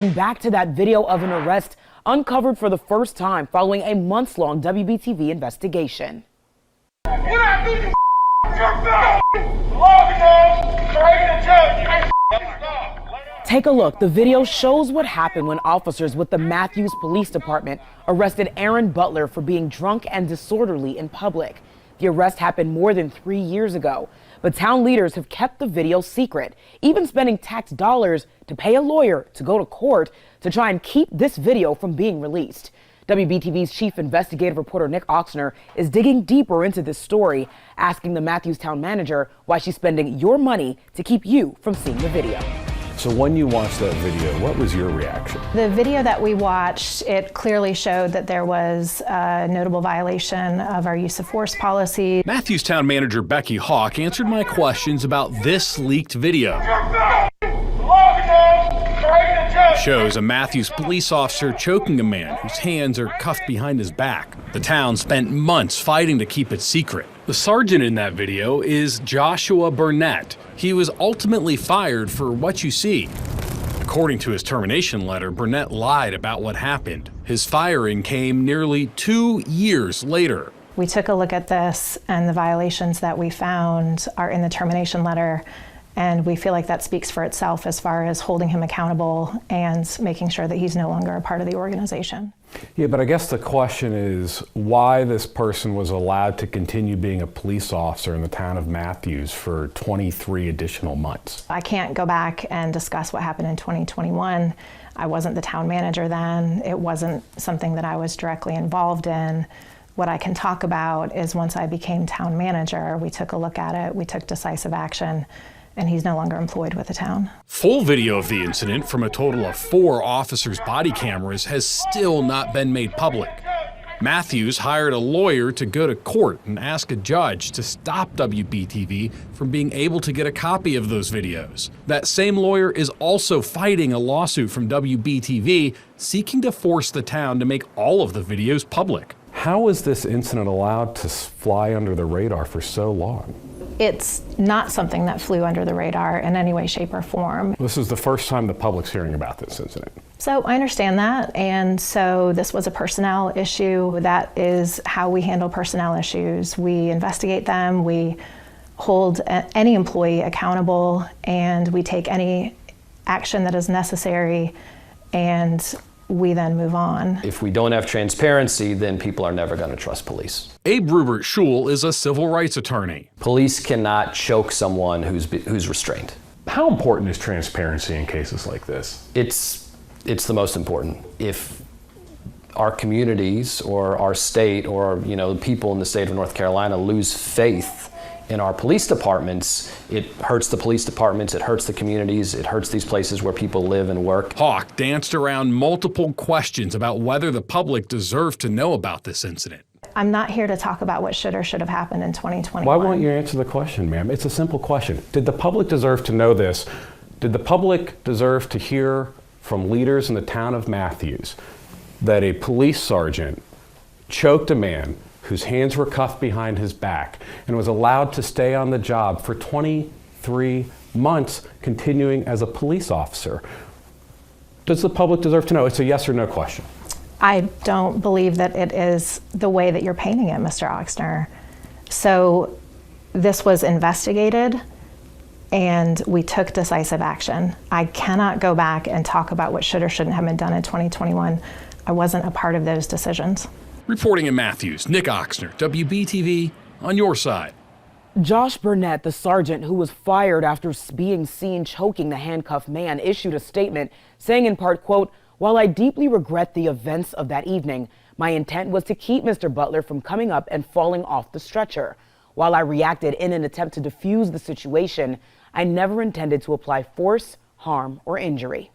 Back to that video of an arrest uncovered for the first time following a months-long WBTV investigation. Take a look. The video shows what happened when officers with the Matthews Police Department arrested Aaron Butler for being drunk and disorderly in public. The arrest happened more than 3 years ago, but town leaders have kept the video secret, even spending tax dollars to pay a lawyer to go to court to try and keep this video from being released. WBTV's chief investigative reporter Nick Oxner is digging deeper into this story, asking the Matthews town manager why she's spending your money to keep you from seeing the video. So when you watched that video, what was your reaction? The video that we watched, it clearly showed that there was a notable violation of our use of force policy. Matthews Town Manager Becky Hawk answered my questions about this leaked video. Shows a Matthews police officer choking a man whose hands are cuffed behind his back. The town spent months fighting to keep it secret. The sergeant in that video is Joshua Burnett. He was ultimately fired for what you see. According to his termination letter, Burnett lied about what happened. His firing came nearly 2 years later. We took a look at this, and the violations that we found are in the termination letter. And we feel like that speaks for itself as far as holding him accountable and making sure that he's no longer a part of the organization. Yeah, but I guess the question is why this person was allowed to continue being a police officer in the town of Matthews for 23 additional months. I can't go back and discuss what happened in 2021. I wasn't the town manager then. It wasn't something that I was directly involved in. What I can talk about is once I became town manager, we took a look at it, we took decisive action, and he's no longer employed with the town. Full video of the incident from a total of 4 officers' body cameras has still not been made public. Matthews hired a lawyer to go to court and ask a judge to stop WBTV from being able to get a copy of those videos. That same lawyer is also fighting a lawsuit from WBTV seeking to force the town to make all of the videos public. How was this incident allowed to fly under the radar for so long? It's not something that flew under the radar in any way, shape, or form. This is the first time the public's hearing about this incident. So I understand that, and so this was a personnel issue. That is how we handle personnel issues. We investigate them, we hold any employee accountable, and we take any action that is necessary, and we then move on. If we don't have transparency, then people are never going to trust police. Abe Rupert Schul is a civil rights attorney. Police cannot choke someone who's restrained. How important is transparency in cases like this? It's the most important. If our communities or our state or people in the state of North Carolina lose faith in our police departments, it hurts the police departments, it hurts the communities, it hurts these places where people live and work. Hawk danced around multiple questions about whether the public deserved to know about this incident. I'm not here to talk about what should or should have happened in 2021. Why won't you answer the question, ma'am? It's a simple question. Did the public deserve to know this? Did the public deserve to hear from leaders in the town of Matthews that a police sergeant choked a man whose hands were cuffed behind his back and was allowed to stay on the job for 23 months continuing as a police officer? Does the public deserve to know? It's a yes or no question. I don't believe that it is the way that you're painting it, Mr. Oxner. So this was investigated and we took decisive action. I cannot go back and talk about what should or shouldn't have been done in 2021. I wasn't a part of those decisions. Reporting in Matthews, Nick Oxner, WBTV, on your side. Josh Burnett, the sergeant who was fired after being seen choking the handcuffed man, issued a statement saying in part, quote, "While I deeply regret the events of that evening, my intent was to keep Mr. Butler from coming up and falling off the stretcher. While I reacted in an attempt to defuse the situation, I never intended to apply force, harm, or injury."